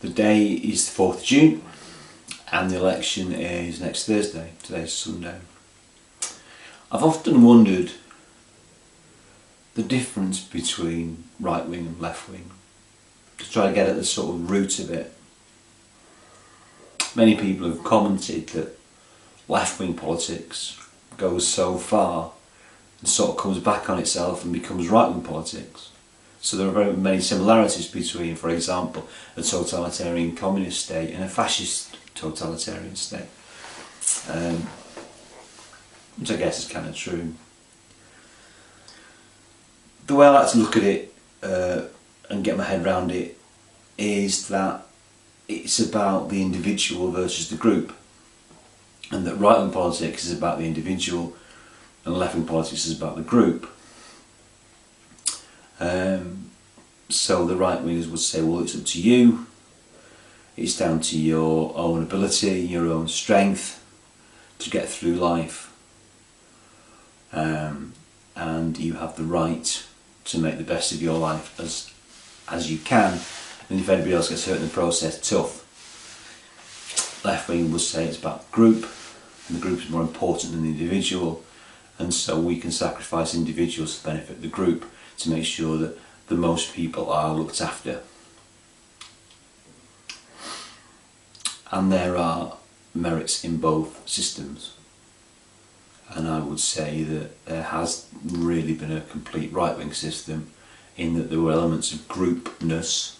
The day is the 4th of June and the election is next Thursday. Today's Sunday. I've often wondered the difference between right wing and left wing, to try to get at the sort of root of it. Many people have commented that left wing politics goes so far and sort of comes back on itself and becomes right wing politics. So there are very many similarities between, for example, a totalitarian communist state and a fascist totalitarian state, which I guess is kind of true. The way I like to look at it and get my head around it is that it's about the individual versus the group, and that right wing politics is about the individual and left wing politics is about the group. So the right wingers would say, well, it's up to you, it's down to your own ability, your own strength to get through life, and you have the right to make the best of your life as you can, and if anybody else gets hurt in the process, tough. Left wing would say it's about the group, and the group is more important than the individual, and so we can sacrifice individuals to benefit the group to make sure that the most people are looked after. And there are merits in both systems, and I would say that there has really been a complete right-wing system in that there were elements of groupness,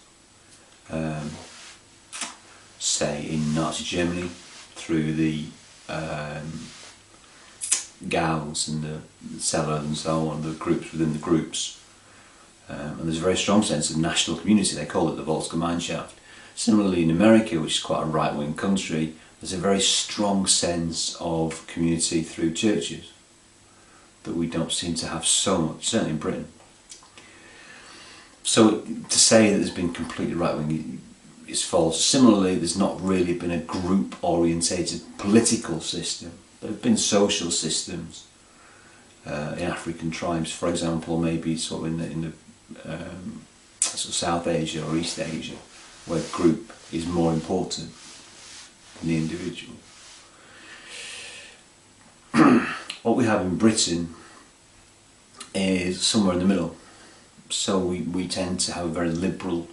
say in Nazi Germany through the Gauls and the Zeller and so on, the groups within the groups. And there's a very strong sense of national community. They call it the Volksgemeinschaft. Similarly in America, which is quite a right-wing country, there's a very strong sense of community through churches that we don't seem to have so much, certainly in Britain. So to say that there's been completely right-wing is false. Similarly, there's not really been a group-orientated political system. There have been social systems in African tribes, for example, maybe sort of in the sort of South Asia or East Asia, where group is more important than the individual. What we have in Britain is somewhere in the middle. So we tend to have a very liberal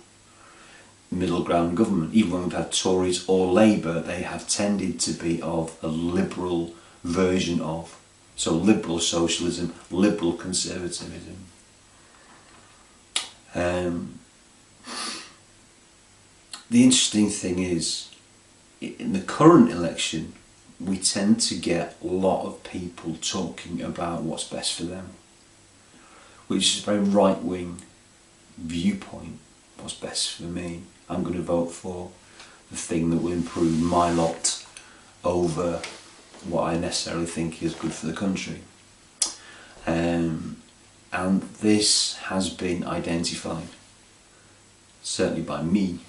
middle ground government. Even when we've had Tories or Labour, they have tended to be of a liberal version of, so liberal socialism, liberal conservatism. The interesting thing is, in the current election, we tend to get a lot of people talking about what's best for them, which is a very right-wing viewpoint. What's best for me? I'm going to vote for the thing that will improve my lot over what I necessarily think is good for the country. And this has been identified, certainly by me,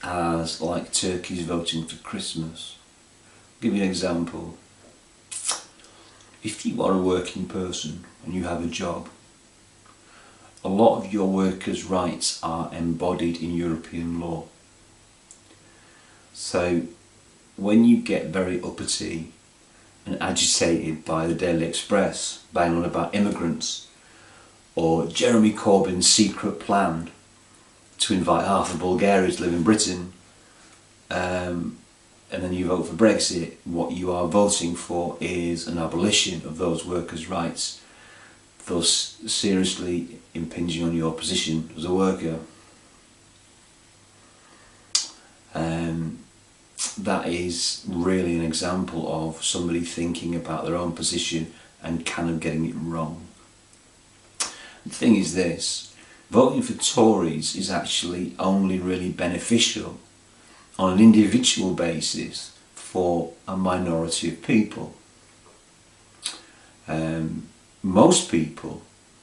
as like turkeys voting for Christmas. I'll give you an example. If you are a working person and you have a job, a lot of your workers' rights are embodied in European law. So when you get very uppity and agitated by the Daily Express banging on about immigrants, or Jeremy Corbyn's secret plan to invite half of Bulgaria to live in Britain, and then you vote for Brexit, what you are voting for is an abolition of those workers' rights, thus seriously impinging on your position as a worker. That is really an example of somebody thinking about their own position and kind of getting it wrong. The thing is this, voting for Tories is actually only really beneficial on an individual basis for a minority of people. Most people,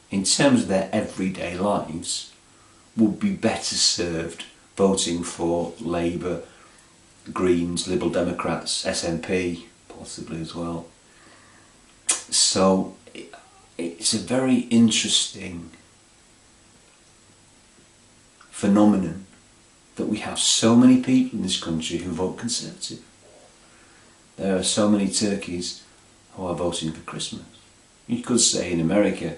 in terms of their everyday lives, would be better served voting for Labour, Greens, Liberal Democrats, SNP, possibly as well. So it's a very interesting phenomenon that we have so many people in this country who vote Conservative. There are so many turkeys who are voting for Christmas. You could say in America,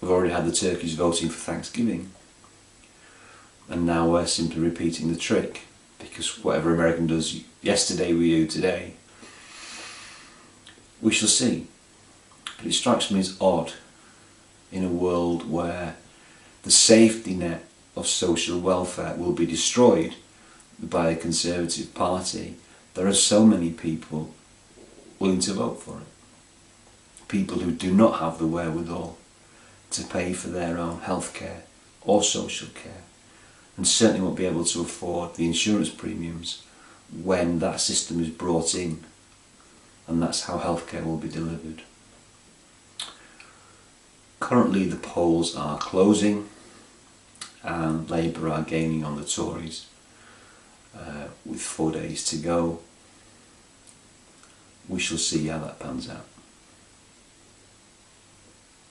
we've already had the turkeys voting for Thanksgiving, and now we're simply repeating the trick, because whatever American does yesterday we do today. We shall see. But it strikes me as odd in a world where the safety net of social welfare will be destroyed by a Conservative Party. There are so many people willing to vote for it. People who do not have the wherewithal to pay for their own healthcare or social care, and certainly won't be able to afford the insurance premiums when that system is brought in, and that's how healthcare will be delivered. Currently the polls are closing and Labour are gaining on the Tories with 4 days to go. We shall see how that pans out.